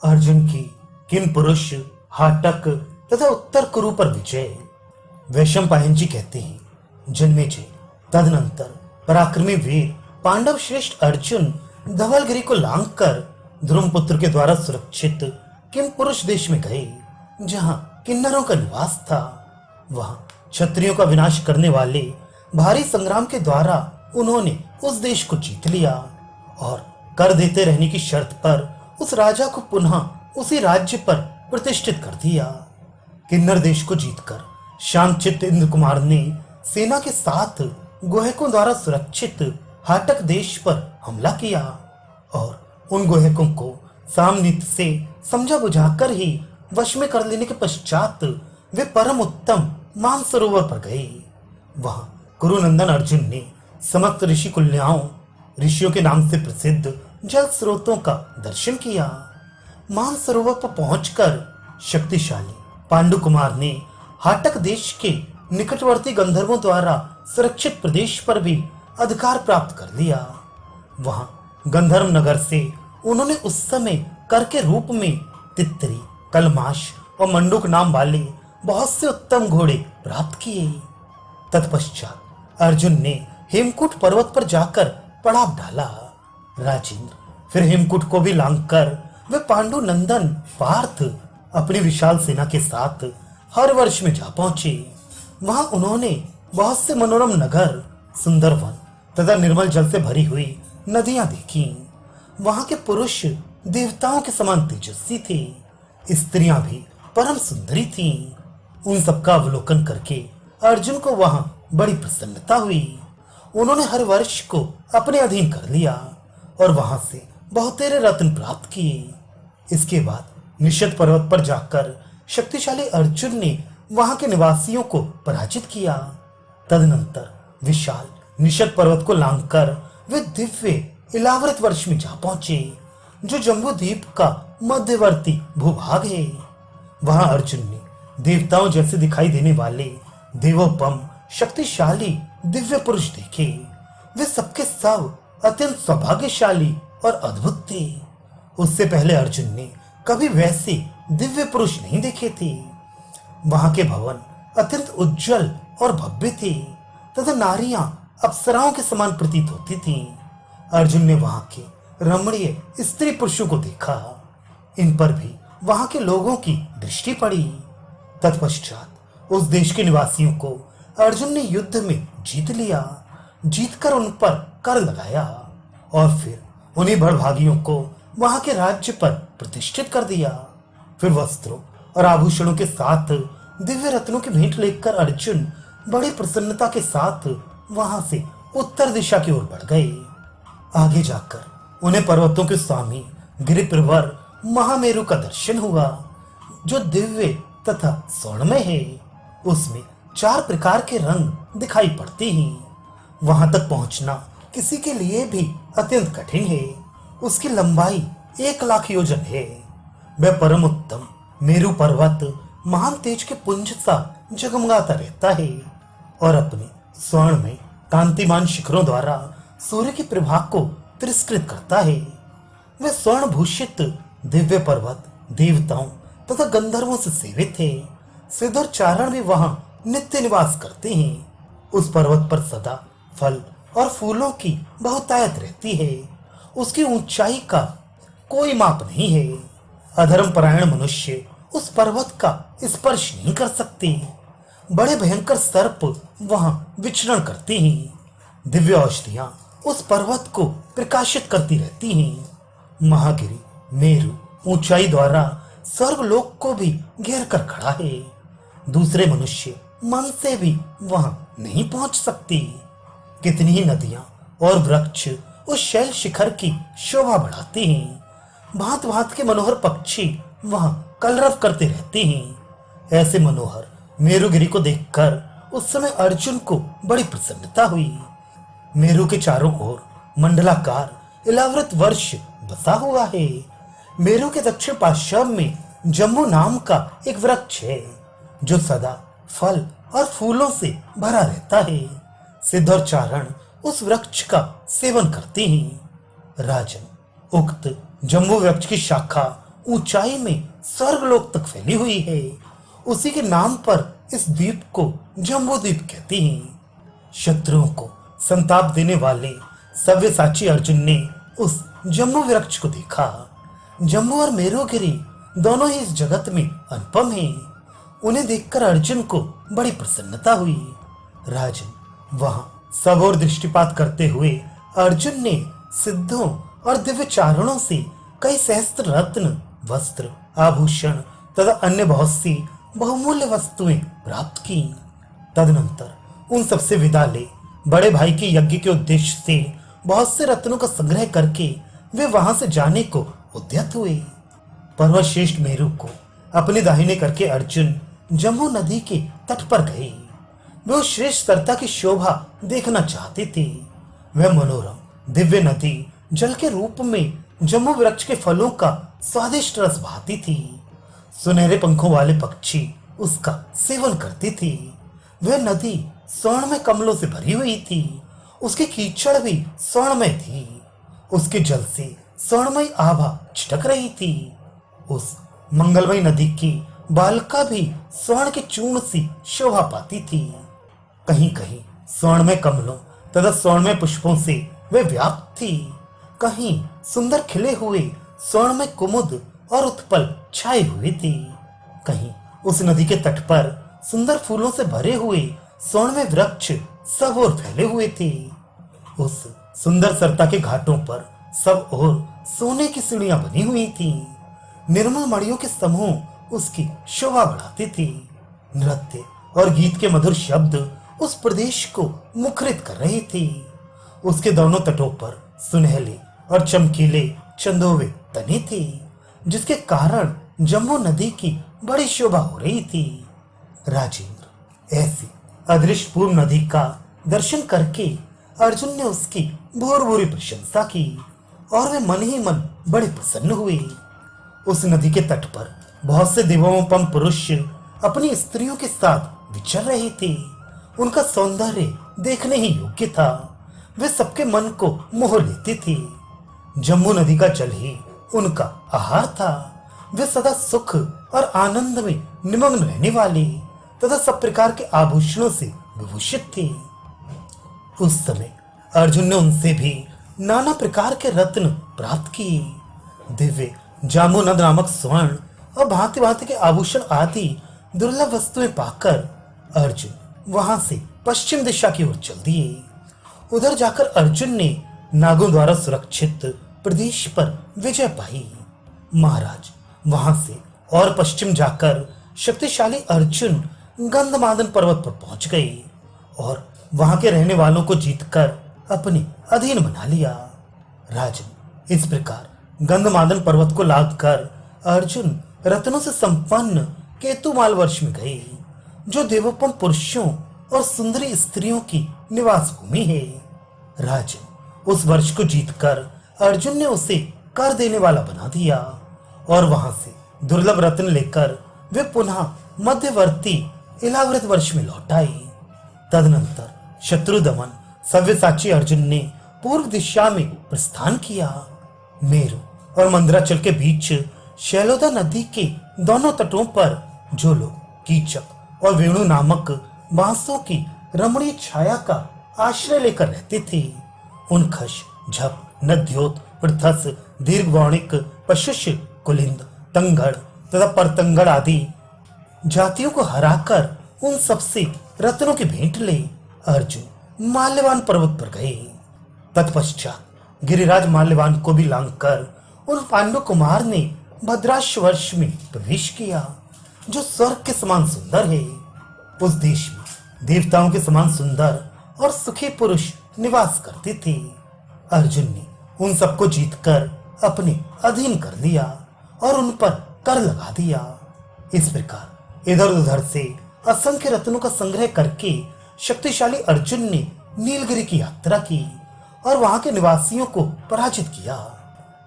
अर्जुन की किम पुरुष हाटक तथा उत्तर कुरु पर विजय। वैशंपायन जी कहते हैं, जन्मेजय तदनंतर पराक्रमी वीर पांडव श्रेष्ठ अर्जुन धवलगिरी को लांघकर ध्रुवपुत्र के द्वारा सुरक्षित किम पुरुष देश में गए, जहां किन्नरों का निवास था। वहां क्षत्रियों का विनाश करने वाले भारी संग्राम के द्वारा उन्होंने उस देश को जीत लिया और कर देते रहने की शर्त पर उस राजा को पुनः उसी राज्य पर प्रतिष्ठित कर दिया। किन्नर देश को जीतकर शांतचित्त इंद्र कुमार ने सेना के साथ गुहकों द्वारा सुरक्षित हाटक देश पर हमला किया और उन गुहकों को सामनीत से समझा बुझाकर ही वश में कर लेने के पश्चात वे परम उत्तम मानसरोवर पर गए। वहां कुरुनंदन अर्जुन ने समस्त ऋषि कुल्याओं, ऋषियों के नाम से प्रसिद्ध जल स्रोतों का दर्शन किया। मानसरोवर पर पहुंचकर शक्तिशाली पांडु कुमार ने हाटक देश के निकटवर्ती गंधर्वों द्वारा सुरक्षित प्रदेश पर भी अधिकार प्राप्त कर लिया। वहां गंधर्व नगर से उन्होंने उस समय कर के रूप में तितरी, कलमाश और मंडूक नाम वाले बहुत से उत्तम घोड़े प्राप्त किए। तत्पश्चात अर्जुन ने हेमकूट पर्वत पर जाकर पड़ाव डाला। राजेंद्र फिर हेमकूट को भी लांघकर वे पांडु नंदन पार्थ अपनी विशाल सेना के साथ हर वर्ष में जा पहुंचे। वहां उन्होंने बहुत से मनोरम नगर, सुंदर वन तथा निर्मल जल से भरी हुई नदियां देखी। वहां के पुरुष देवताओं के समान तेजस्वी थे, स्त्रियां भी परम सुंदरी थीं। उन सबका अवलोकन करके अर्जुन को वहां बड़ी प्रसन्नता हुई। उन्होंने हर वर्ष को अपने अधीन कर लिया और वहां से बहुतेरे रत्न प्राप्त किए। इसके बाद निषद पर्वत पर जाकर शक्तिशाली अर्जुन ने वहां के निवासियों को पराजित किया। तदनंतर विशाल निषद पर्वत को लांघकर वे दिव्य इलावृत वर्ष में जा पहुंचे, जो जम्बू द्वीप का मध्यवर्ती भूभाग है। वहां अर्जुन ने देवताओं जैसे दिखाई देने वाले देवोपम शक्तिशाली दिव्य पुरुष देखे। वे सबके सब अत्यंत सौभाग्यशाली और अद्भुत थे। उससे पहले अर्जुन ने कभी वैसे दिव्य पुरुष नहीं देखे थे। वहां के भवन अत्यंत उज्जवल और भव्य थे तथा नारियां अप्सराओं के समान प्रतीत होती थीं। अर्जुन ने वहां के रमणीय स्त्री पुरुषों को देखा। इन पर भी वहां के लोगों की दृष्टि पड़ी। तत्पश्चात उस देश के निवासियों को अर्जुन ने युद्ध में जीत लिया। जीतकर उन पर कर लगाया और फिर उन्हीं बड़भागियों को वहां के राज्य पर प्रतिष्ठित कर दिया। फिर वस्त्रों और आभूषणों के साथ दिव्य रत्नों की भेंट लेकर अर्जुन बड़ी प्रसन्नता के साथ वहां से उत्तर दिशा की ओर बढ़ गए। आगे जाकर उन्हें पर्वतों के स्वामी गिरिप्रवर महामेरु का दर्शन हुआ, जो दिव्य तथा स्वर्णमय है। उसमें 4 प्रकार के रंग दिखाई पड़ते हैं। वहां तक पहुंचना किसी के लिए भी अत्यंत कठिन है। उसकी लंबाई 1 लाख योजन है। वह परम उत्तम मेरु पर्वत महान तेज के पुंज सा जगमगाता रहता है और अपने स्वर्ण में कांतिमान शिखरों द्वारा सूर्य की प्रभा को तिरस्कृत करता है। वह स्वर्ण भूषित दिव्य पर्वत देवताओं तथा गंधर्वों से सेवित है। सिद्ध और चारण भी वहां नित्य निवास करते हैं। उस पर्वत पर सदा फल और फूलों की बहुतायत रहती है। उसकी ऊंचाई का कोई माप नहीं है। अधर्म परायण मनुष्य उस पर्वत का स्पर्श नहीं कर सकते। बड़े भयंकर सर्प वहां विचरण करते हैं। दिव्य औषधियां उस पर्वत को प्रकाशित करती रहती हैं। महागिरी मेरु ऊंचाई द्वारा स्वर्गलोक को भी घेर कर खड़ा है। दूसरे मनुष्य मन से भी वहां नहीं पहुंच सकते। कितनी ही नदियां और वृक्ष उस शैल शिखर की शोभा बढ़ाते हैं। भांत भांत के मनोहर पक्षी वहां कलरव करते रहते हैं। ऐसे मनोहर मेरुगिरी को देखकर उस समय अर्जुन को बड़ी प्रसन्नता हुई। मेरु के चारों ओर मंडलाकार इलावृत वर्ष बसा हुआ है। मेरु के दक्षिण पार्श्व में जम्बू नाम का एक वृक्ष है, जो सदा फल और फूलों से भरा रहता है। सिद्ध और चारण उस वृक्ष का सेवन करते हैं। राजन, उक्त जम्बू वृक्ष की शाखा ऊंचाई में स्वर्गलोक तक फैली हुई है। उसी के नाम पर इस द्वीप को जम्बू द्वीप कहते हैं। शत्रुओं को संताप देने वाले सव्यसाची अर्जुन ने उस जम्बू वृक्ष को देखा। जम्बू और मेरुगिरी दोनों ही इस जगत में अनुपम हैं। उन्हें देखकर अर्जुन को बड़ी प्रसन्नता हुई। राजन, वहां सब और दृष्टिपात करते हुए अर्जुन ने सिद्धों और दिव्य चारणों से कई सहस्त्र रत्न, वस्त्र, आभूषण तथा अन्य बहुत सी बहुमूल्य वस्तुएं प्राप्त की। तदनंतर उन सबसे विदा ले बड़े भाई के यज्ञ के उद्देश्य से बहुत से रत्नों का संग्रह करके वे वहां से जाने को उद्यत हुए। पर्वत श्रेष्ठ मेरु को अपने दाहिने करके अर्जुन जम्बू नदी के तट पर गए। वे उस श्रेष्ठ सरता की शोभा देखना चाहते थे। वह मनोरम दिव्य नदी जल के रूप में जम्बू वृक्ष के फलों का स्वादिष्ट रस बहाती थी। सुनहरे पंखों वाले पक्षी उसका सेवन करते थे। वह नदी स्वर्ण में कमलों से भरी हुई थी। उसकी कीचड़ भी स्वर्णमय थी। उसके जल से स्वर्णमय आभा छिटक रही थी। उस मंगलमय नदी की बालिका भी स्वर्ण के चूर्ण सी शोभा पाती थी। कहीं कहीं स्वर्णमय कमलों तथा स्वर्णमय पुष्पों से वे व्याप्त थी। कहीं सुंदर खिले हुए स्वर्णमय कुमुद और उत्पल छाए हुए थे। कहीं उस नदी के तट पर सुंदर फूलों से भरे हुए स्वर्णमय वृक्ष सब ओर फैले हुए थे। उस सुंदर सरता के घाटों पर सब ओर सोने की सीढ़ियां बनी हुई थी। निर्मल मणियों के समूह उसकी शोभा बढ़ाते थे। नृत्य और गीत के मधुर शब्द उस प्रदेश को मुखरित कर रहे थे। उसके दोनों तटों पर सुनहले और चमकीले चंदोवे तने थे, जिसके कारण जम्बू नदी की बड़ी शोभा हो रही थी। राजेंद्र, ऐसी अदृश्य पूर्व नदी का दर्शन करके अर्जुन ने उसकी भोर भोरी प्रशंसा की और वे मन ही मन बड़े प्रसन्न हुए। उस नदी के तट पर बहुत से दिव्योपम पुरुष अपनी स्त्रियों के साथ विचर रहे थे। उनका सौंदर्य देखने ही योग्य था। वे सबके मन को मोह लेते थे। जम्बू नदी का जल ही उनका आहार था। वे सदा सुख और आनंद में निमग्न रहने वाले तथा सब प्रकार के आभूषणों से विभूषित थे। उस समय अर्जुन ने उनसे भी नाना प्रकार के रत्न प्राप्त किए। दिव्य जामुनद नामक स्वर्ण और भांति भांति के आभूषण आदि दुर्लभ वस्तुएं पाकर अर्जुन वहां से पश्चिम दिशा की ओर चल दिए। उधर जाकर अर्जुन ने नागों द्वारा सुरक्षित प्रदेश पर विजय पाई। महाराज, वहां से और पश्चिम जाकर शक्तिशाली अर्जुन गंधमादन पर्वत पर पहुंच गए और वहां के रहने वालों को जीतकर अपने अधीन बना लिया। राजन, इस प्रकार गंधमादन पर्वत को लादकर अर्जुन रत्नों से संपन्न केतुमाल वर्ष में गए, जो देवोपम पुरुषों और सुंदरी स्त्रियों की निवास भूमि है। राजन, उस वर्ष को जीतकर अर्जुन ने उसे कर देने वाला बना दिया और वहां से दुर्लभ रत्न लेकर वे पुनः मध्यवर्ती इलावृत वर्ष में लौट आए। तदनंतर शत्रु दमन सव्यसाची अर्जुन ने पूर्व दिशा में प्रस्थान किया। मेरु और मंदराचल के बीच शैलोदा नदी के दोनों तटों पर जो लोग कीचक और वेणु नामक बांसों की रमणीय छाया का आश्रय लेकर रहते थे, उन खश, झप, नद्योत, पृथस, दीर्घवौणिक, पशुष, कुलिंद, तंगड़ तथा परतंगड़ आदि जातियों को हराकर उन सबसे रत्नों की भेंट ले अर्जुन माल्यवान पर्वत पर गए। तत्पश्चात गिरिराज माल्यवान को भी लांघकर उन पांडु कुमार ने भद्राश वर्ष में प्रवेश किया, जो स्वर्ग के समान सुंदर है। उस देश में देवताओं के समान सुंदर और सुखी पुरुष निवास करते थे। अर्जुन ने उन सबको जीतकर अपने अधीन कर लिया और उन पर कर लगा दिया। इस प्रकार इधर उधर से असंख्य रत्नों का संग्रह करके शक्तिशाली अर्जुन ने नीलगिरी की यात्रा की और वहां के निवासियों को पराजित किया।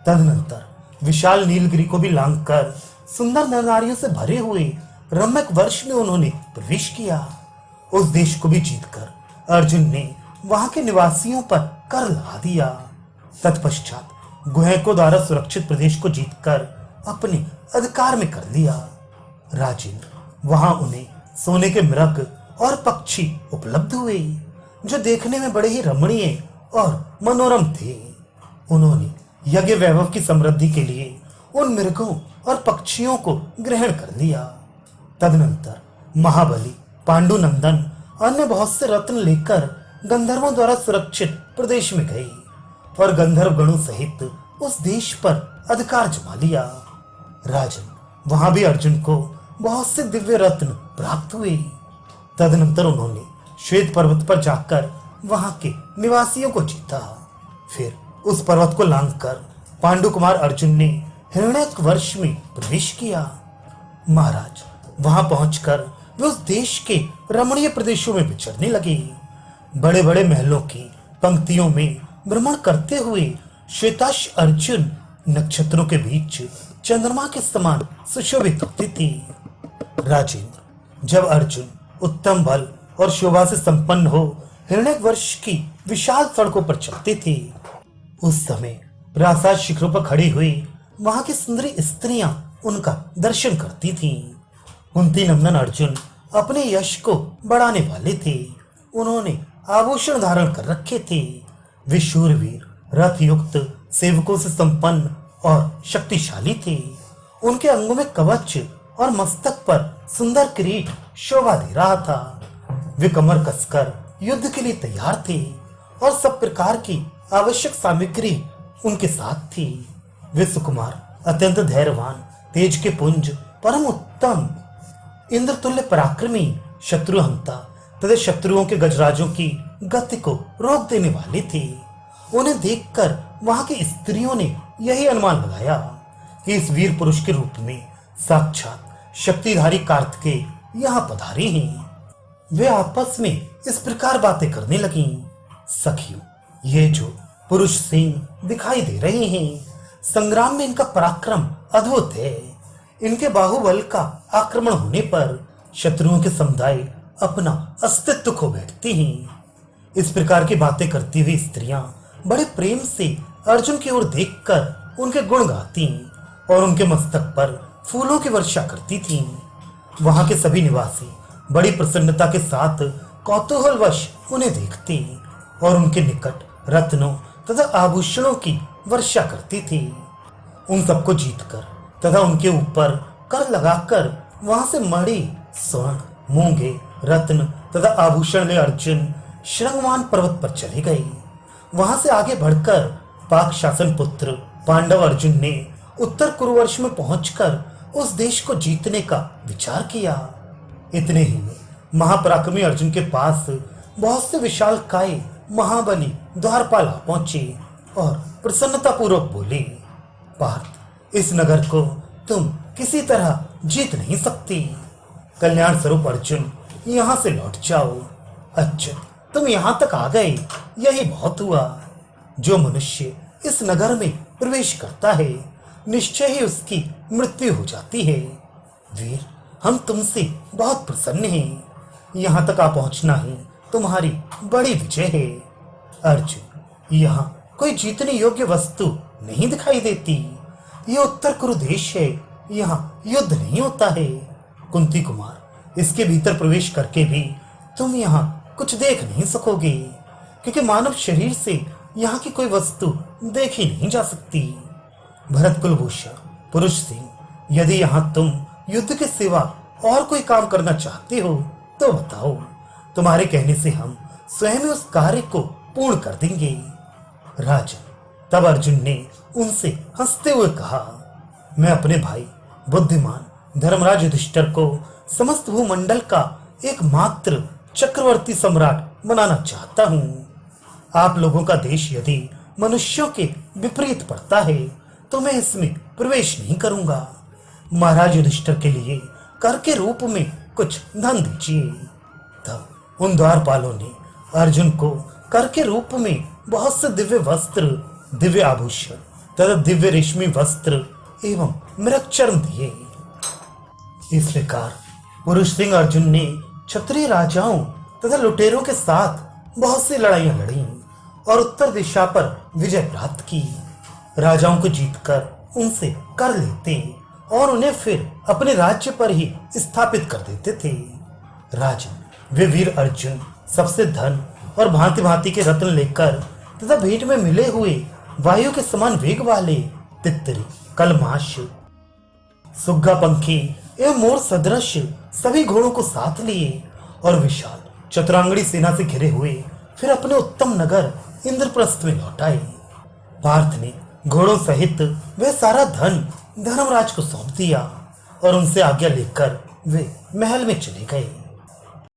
तदनंतर विशाल नीलगिरी को भी लांघकर सुंदर नर नारियों से भरे हुए रम्यक वर्ष में उन्होंने प्रवेश किया। उस देश को भी जीतकर अर्जुन ने वहां के निवासियों पर कर लगा दिया। तत्पश्चात गुहैकों द्वारा सुरक्षित प्रदेश को जीतकर अपने अधिकार में कर लिया। राजेंद्र वहां उन्हें सोने के मृग और पक्षी उपलब्ध हुए जो देखने में बड़े ही रमणीय और मनोरम थे। उन्होंने यज्ञ वैभव की समृद्धि के लिए उन मृगों और पक्षियों को ग्रहण कर लिया। तदनंतर महाबली पांडुनंदन अन्य बहुत से रत्न लेकर गंधर्वों द्वारा सुरक्षित प्रदेश में गए और गंधर्व गणों सहित उस देश पर अधिकार जमा लिया। राजन वहां भी अर्जुन को बहुत से दिव्य रत्न प्राप्त हुए। तदनंतर उन्होंने श्वेत पर्वत पर जाकर वहां के निवासियों को जीता। फिर उस पर्वत को लांघकर पांडु कुमार अर्जुन ने हिरण्यवर्ष में प्रवेश किया। महाराज वहां पहुंचकर वे उस देश के रमणीय प्रदेशों में विचरने लगे। बड़े बड़े महलों की पंक्तियों में भ्रमण करते हुए श्वेताक्ष अर्जुन नक्षत्रों के बीच चंद्रमा के समान सुशोभित होते थे। राजेंद्र जब अर्जुन उत्तम बल और शोभा से संपन्न हो हिरण्यवर्ष की विशाल सड़कों पर चलते थे, उस समय प्रासाद शिखरों पर खड़ी हुई वहां की सुंदरी स्त्रियां उनका दर्शन करती थीं। कुंती नंदन अर्जुन अपने यश को बढ़ाने वाले थे। उन्होंने आभूषण धारण कर रखे थे। वे शूरवीर, रथ युक्त, सेवकों से संपन्न और शक्तिशाली थे। उनके अंगों में कवच और मस्तक पर सुंदर किरीट शोभा दे रहा था। वे कमर कसकर युद्ध के लिए तैयार थे और सब प्रकार की आवश्यक सामग्री उनके साथ थी। वे सुकुमार, अत्यंत धैर्यवान, तेज के पुंज, परम उत्तम, इंद्रतुल्य पराक्रमी, शत्रुहंता तथा शत्रुओं के गजराजों की गति को रोक देने वाले थे। उन्हें देखकर वहां की स्त्रियों ने यही अनुमान लगाया कि इस वीर पुरुष के रूप में साक्षात शक्तिधारी कार्तिकेय यहाँ पधारे हैं। वे आपस में इस प्रकार बातें करने लगी। सखियों, ये जो पुरुष सिंह दिखाई दे रहे हैं, संग्राम में इनका पराक्रम अद्भुत है। इनके बाहुबल का आक्रमण होने पर शत्रुओं के समुदाय अपना अस्तित्व खो बैठते हैं। इस प्रकार की बातें करती हुई स्त्रियां बड़े प्रेम से अर्जुन की ओर देखकर उनके गुण गाती और उनके मस्तक पर फूलों की वर्षा करती थीं। वहां के सभी निवासी बड़ी प्रसन्नता के साथ कौतूहलवश उन्हें देखते और उनके निकट रत्नों तथा आभूषणों की वर्षा करती थी। उन सबको जीतकर तथा उनके ऊपर कर लगाकर वहां से मणि, स्वर्ण, मूंगे, रत्न तथा आभूषण ले अर्जुन श्रृंगमान पर्वत पर चले गए। वहां से आगे बढ़कर पाक शासन पुत्र पांडव अर्जुन ने उत्तर कुरुवर्ष में पहुंचकर उस देश को जीतने का विचार किया। इतने ही में महापराक्रमी अर्जुन के पास बहुत से विशालकाय महाबली द्वारपाल पहुंचे और प्रसन्नता पूर्वक बोले, पार्थ, इस नगर को तुम किसी तरह जीत नहीं सकती। कल्याण स्वरूप अर्जुन यहाँ से लौट जाओ। अच्छा, तुम यहाँ तक आ गए, यही बहुत हुआ। जो मनुष्य इस नगर में प्रवेश करता है, निश्चय ही उसकी मृत्यु हो जाती है। वीर, हम तुमसे बहुत प्रसन्न हैं। यहाँ तक आ पहुँचना ही तुम्हारी बड़ी विजय है। अर्जुन, यहाँ कोई जीतने योग्य वस्तु नहीं दिखाई देती। यह उत्तर कुरु देश है, यहाँ युद्ध नहीं होता है। कुंती कुमार, इसके भीतर प्रवेश करके भी तुम यहाँ कुछ देख नहीं सकोगे, क्योंकि मानव शरीर से यहाँ की कोई वस्तु देखी नहीं जा सकती। भरत कुलभूषण, पुरुष सिंह, यदि यहाँ तुम युद्ध के सिवा और कोई काम करना चाहते हो तो बताओ। तुम्हारे कहने से हम स्वयं उस कार्य को पूर्ण कर देंगे। राजन, तब अर्जुन ने उनसे हंसते हुए कहा, मैं अपने भाई बुद्धिमान धर्मराज युधिष्ठिर को समस्त भूमंडल का एकमात्र चक्रवर्ती सम्राट बनाना चाहता हूँ। आप लोगों का देश यदि मनुष्यों के विपरीत पड़ता है तो मैं इसमें प्रवेश नहीं करूंगा। महाराज युधिष्ठिर के लिए कर के रूप में कुछ धन दीजिए। तब उन द्वारपालों ने अर्जुन को कर के रूप में बहुत से दिव्य वस्त्र, दिव्य आभूषण तथा दिव्य रेशमी वस्त्र एवं मृगचर्म दिए। इस प्रकार पुरुष सिंह अर्जुन ने क्षत्रिय राजाओं तथा लुटेरों के साथ बहुत सी लड़ाइयां लड़ी और उत्तर दिशा पर विजय प्राप्त की। राजाओं को जीतकर उनसे कर लेते और उन्हें फिर अपने राज्य पर ही स्थापित कर देते थे। राजन वे वीर अर्जुन सबसे धन और भांति भांति के रत्न लेकर तथा भेंट में मिले हुए वायु के समान वेग वाले तितरी, कलमाश, सुग्गा पंखी एवं मोर सदृश सभी घोड़ों को साथ लिए और विशाल चतुरांगड़ी सेना से घिरे हुए फिर अपने उत्तम नगर इंद्रप्रस्थ में लौट आए। पार्थ ने घोड़ों सहित वह सारा धन धर्मराज को सौंप दिया और उनसे आज्ञा लेकर वे महल में चले गए।